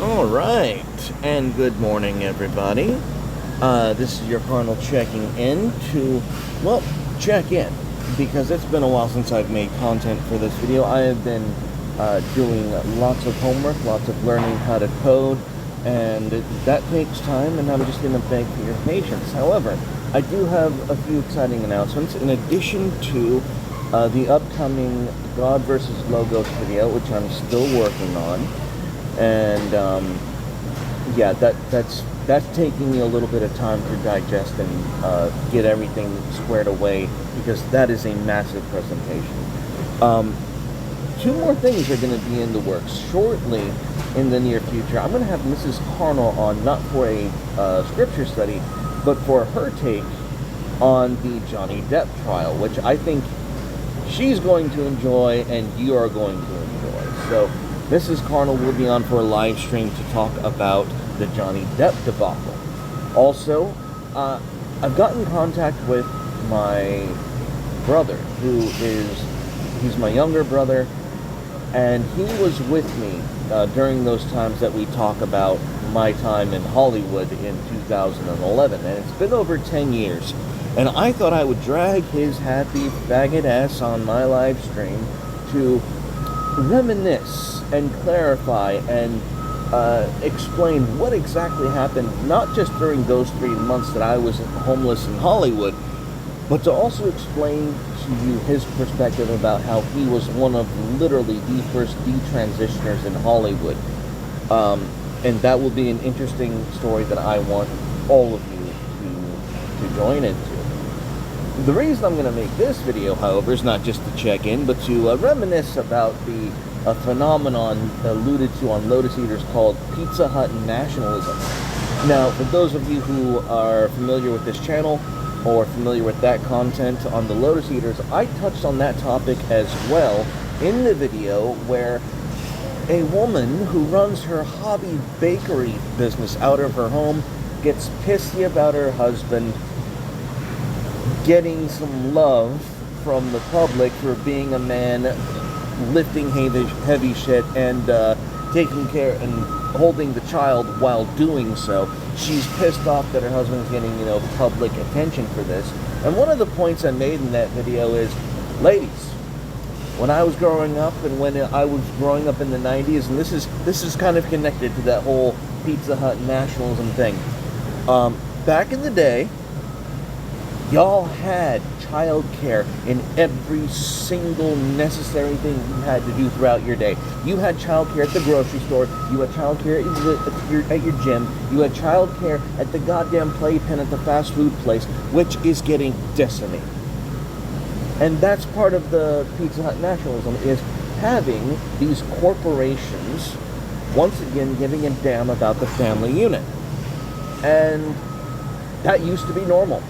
Alright, and good morning everybody. This is your Carnal checking in to, well, check in. Because it's been a while since I've made content for this video. I have been doing lots of homework, lots of learning how to code, and that takes time, and I'm just going to beg for your patience. However, I do have a few exciting announcements in addition to the upcoming God vs. Logos video, which I'm still working on. And yeah, that's taking me a little bit of time to digest and get everything squared away, because that is a massive presentation. Two more things are going to be in the works shortly in the near future. I'm going to have Mrs. Carnal on, not for a scripture study, but for her take on the Johnny Depp trial, which I think she's going to enjoy and you are going to enjoy. So Mrs. Carnal will be on for a live stream to talk about the Johnny Depp debacle. Also, I've gotten in contact with my brother, he's my younger brother, and he was with me during those times that we talk about my time in Hollywood in 2011, and it's been over 10 years. And I thought I would drag his happy faggot ass on my live stream to reminisce and clarify and explain what exactly happened, not just during those 3 months that I was homeless in Hollywood, but to also explain to you his perspective about how he was one of literally the first detransitioners in Hollywood. And that will be an interesting story that I want all of you to join into. The reason I'm going to make this video, however, is not just to check in, but to reminisce about the phenomenon alluded to on Lotus Eaters called Pizza Hut nationalism. Now, for those of you who are familiar with this channel or familiar with that content on the Lotus Eaters, I touched on that topic as well in the video where a woman who runs her hobby bakery business out of her home gets pissy about her husband getting some love from the public for being a man lifting heavy shit and taking care and holding the child while doing so. She's pissed off that her husband's getting, public attention for this. And one of the points I made in that video is, ladies, when I was growing up and when I was growing up in the 90s, and this is kind of connected to that whole Pizza Hut nationalism thing. Back in the day, y'all had childcare in every single necessary thing you had to do throughout your day. You had childcare at the grocery store. You had childcare at your gym. You had childcare at the goddamn playpen at the fast food place, which is getting decimated. And that's part of the Pizza Hut nationalism, is having these corporations once again giving a damn about the family unit. And that used to be normal.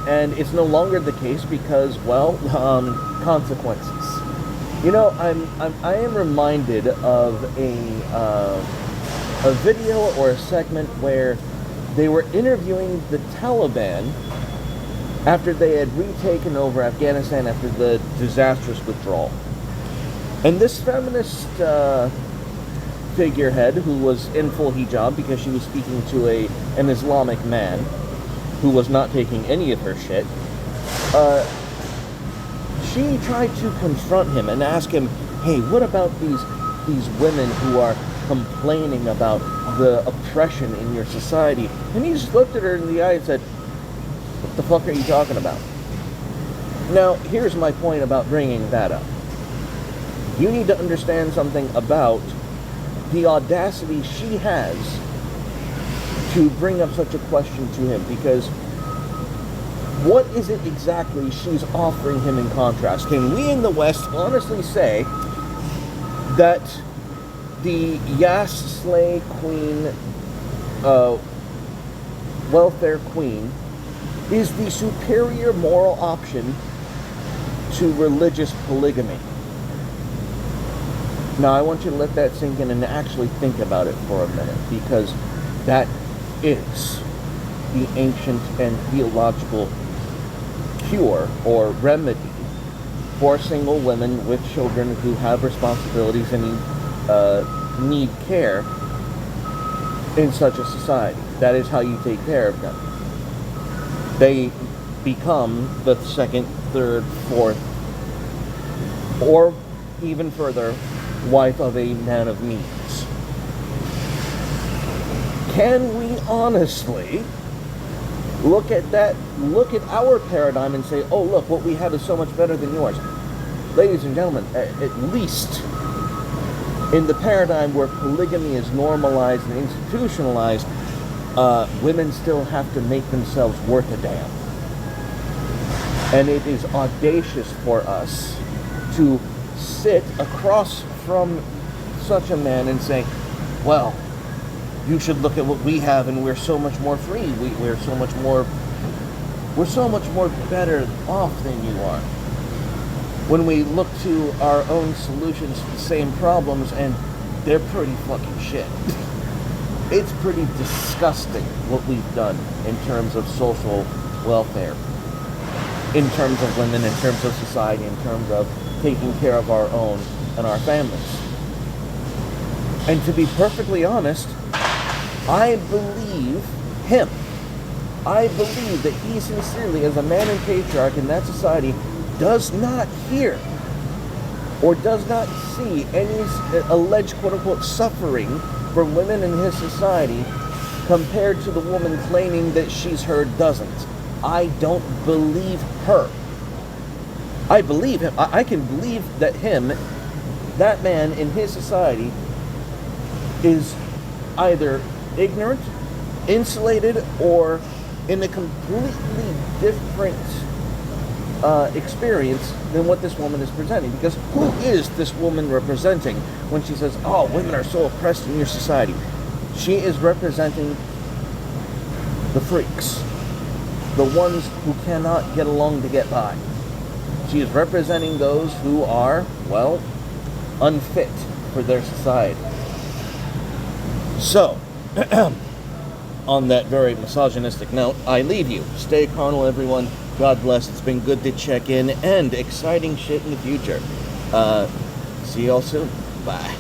And it's no longer the case because, well, consequences. I am reminded of a video or a segment where they were interviewing the Taliban after they had retaken over Afghanistan after the disastrous withdrawal. And this feminist figurehead, who was in full hijab because she was speaking to an Islamic man who was not taking any of her shit, she tried to confront him and ask him, hey, what about these women who are complaining about the oppression in your society? And he just looked at her in the eye and said, what the fuck are you talking about? Now, here's my point about bringing that up. You need to understand something about the audacity she has to bring up such a question to him, because what is it exactly she's offering him in contrast? Can we in the West honestly say that the Yas Slay Queen, welfare queen, is the superior moral option to religious polygamy? Now, I want you to let that sink in and actually think about it for a minute, because that is the ancient and theological cure or remedy for single women with children who have responsibilities and need care in such a society. That is how you take care of them. They become the second, third, fourth, or even further, wife of a man of means. Can we honestly look at our paradigm and say, oh look, what we have is so much better than yours? Ladies and gentlemen, at least in the paradigm where polygamy is normalized and institutionalized, women still have to make themselves worth a damn. And it is audacious for us to sit across from such a man and say, well, you should look at what we have and we're so much more free. We're so much more better off than you are. When we look to our own solutions to the same problems, and they're pretty fucking shit. It's pretty disgusting what we've done in terms of social welfare, in terms of women, in terms of society, in terms of taking care of our own and our families. And to be perfectly honest, I believe him. I believe that he sincerely, as a man and patriarch in that society, does not hear or does not see any alleged quote-unquote suffering from women in his society compared to the woman claiming that she's heard doesn't. I don't believe her. I believe him. I can believe that that man in his society, is either ignorant, insulated, or in a completely different experience than what this woman is presenting. Because who is this woman representing when she says, oh, women are so oppressed in your society? She is representing the freaks, the ones who cannot get along to get by. She is representing those who are, well, unfit for their society. So, on that very misogynistic note, I leave you. Stay carnal, everyone. God bless. It's been good to check in, and exciting shit in the future. See y'all soon. Bye.